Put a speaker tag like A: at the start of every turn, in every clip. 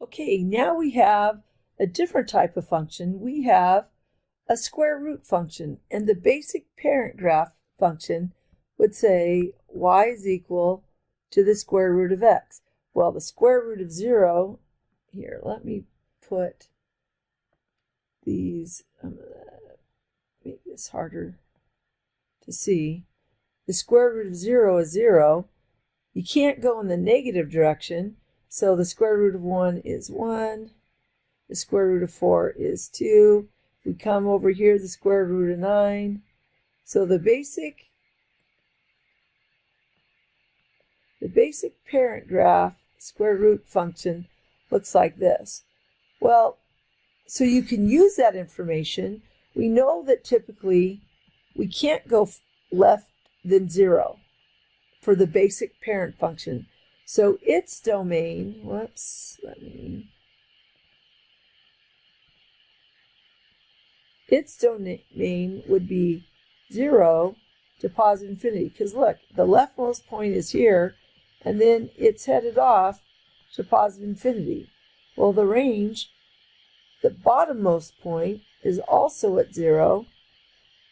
A: Okay, now we have a different type of function. We have a square root function, and the basic parent graph function would say y is equal to the square root of x. Well, the square root of 0, here, let me put these, make this harder to see. The square root of 0 is 0. You can't go in the negative direction, so the square root of 1 is 1. The square root of 4 is 2. If we come over here, the square root of 9. So the basic parent graph square root function looks like this. Well, so you can use that information. We know that typically we can't go left than 0 for the basic parent function. So its domain, its domain would be 0 to positive infinity. Because look, the leftmost point is here, and then it's headed off to positive infinity. Well, the range, the bottommost point is also at 0,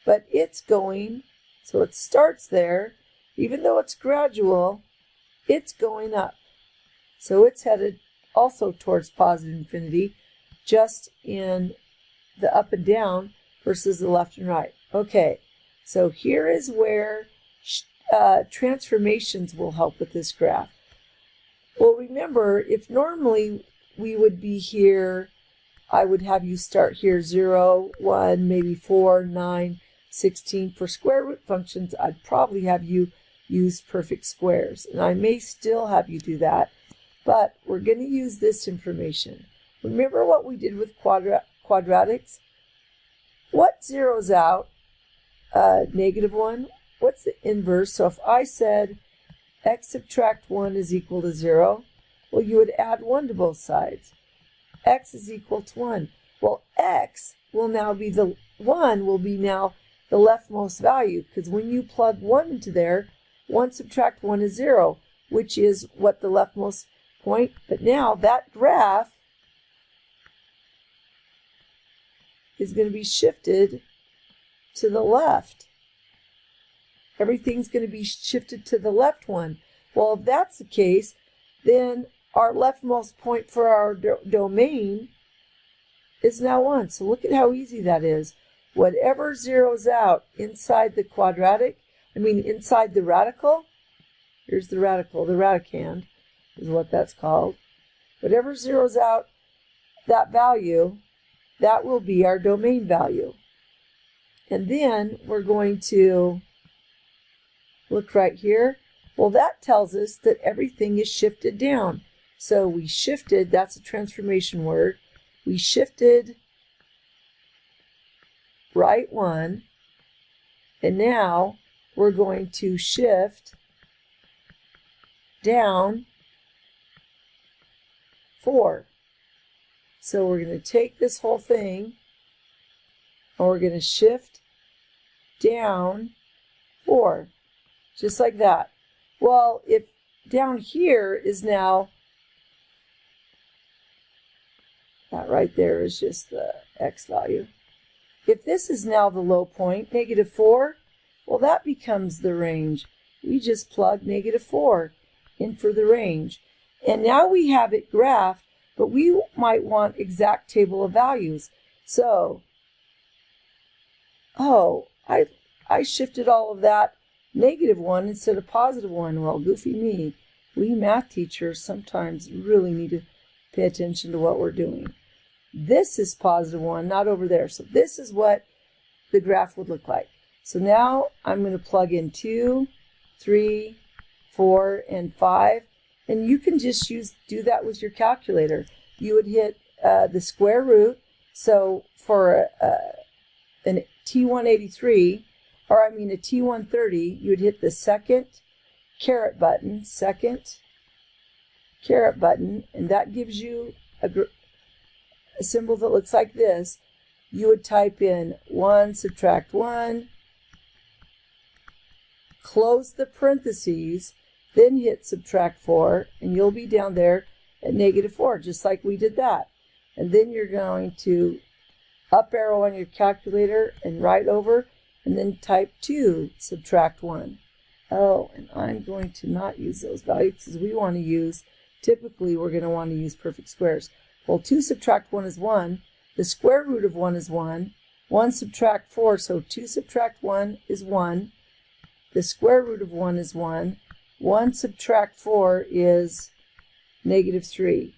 A: but it's going, so it starts there. Even though it's gradual, it's going up. So it's headed also towards positive infinity, just in the up and down versus the left and right. Okay, so here is where transformations will help with this graph. Well, remember, if normally we would be here, I would have you start here 0, 1, maybe 4, 9, 16. For square root functions, I'd probably have you use perfect squares. And I may still have you do that, but we're going to use this information. Remember what we did with quadratics? What zeroes out -1? What's the inverse? So if I said x subtract 1 is equal to 0, well, you would add 1 to both sides. X is equal to 1. Well, x will now be the 1 will be now the leftmost value, because when you plug 1 into there, 1 subtract 1 is 0, which is what the leftmost point. But now that graph is going to be shifted to the left. Everything's going to be shifted to the left one. Well, if that's the case, then our leftmost point for our domain is now 1. So look at how easy that is. Whatever zeroes out inside the quadratic, inside the radical, here's the radical, the radicand is what that's called. Whatever zeroes out that value, that will be our domain value. And then we're going to look right here. Well, that tells us that everything is shifted down. So we shifted, that's a transformation word, we shifted right 1, and now we're going to shift down 4. So we're going to take this whole thing and we're going to shift down 4, just like that. Well, if down here is now, that right there is just the x value. If this is now the low point, -4, well, that becomes the range. We just plug -4 in for the range. And now we have it graphed, but we might want exact table of values. So, oh, I shifted all of that -1 instead of +1. Well, goofy me. We math teachers sometimes really need to pay attention to what we're doing. This is +1, not over there. So this is what the graph would look like. So now I'm going to plug in 2, 3, 4, and 5. And you can just do that with your calculator. You would hit the square root. So for an T183, or a T130, you would hit the second caret button, and that gives you a symbol that looks like this. You would type in 1 subtract 1, close the parentheses, then hit subtract 4, and you'll be down there at -4, just like we did that. And then you're going to up arrow on your calculator and right over, and then type 2, subtract 1. Oh, and I'm going to not use those values because we want to use, typically we're going to want to use perfect squares. Well, 2 subtract 1 is 1. The square root of 1 is 1. 1 subtract 4, so 2 subtract 1 is 1. The square root of 1 is 1. 1 subtract 4 is -3.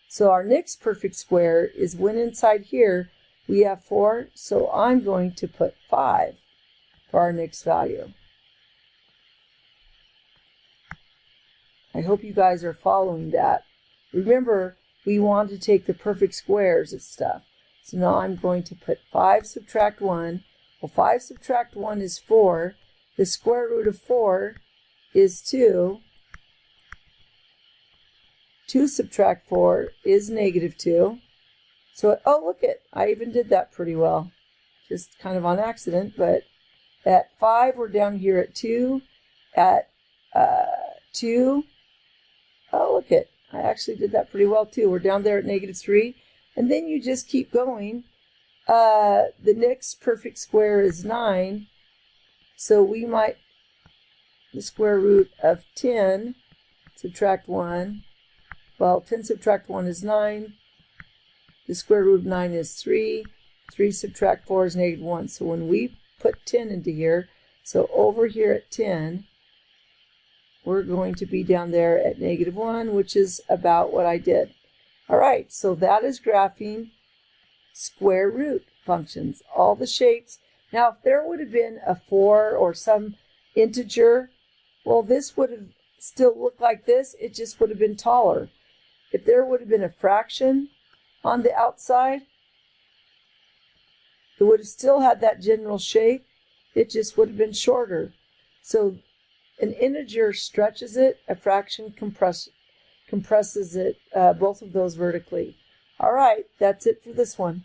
A: So our next perfect square is when inside here we have 4, so I'm going to put 5 for our next value. I hope you guys are following that. Remember, we want to take the perfect squares of stuff. So now I'm going to put 5 subtract 1. Well, 5 subtract 1 is 4. The square root of 4 is 2. 2 subtract 4 is -2. So, oh, look it, I even did that pretty well. Just kind of on accident, but at 5, we're down here at 2. At 2, oh, look it, I actually did that pretty well too. We're down there at -3. And then you just keep going. The next perfect square is 9. So we might, the square root of 10, subtract 1. Well, 10 subtract 1 is 9. The square root of 9 is 3. 3 subtract 4 is -1. So when we put 10 into here, so over here at 10, we're going to be down there at -1, which is about what I did. All right, so that is graphing square root functions, all the shapes. Now, if there would have been a 4 or some integer, well, this would have still looked like this. It just would have been taller. If there would have been a fraction on the outside, it would have still had that general shape. It just would have been shorter. So an integer stretches it, a fraction compresses it, both of those vertically. All right, that's it for this one.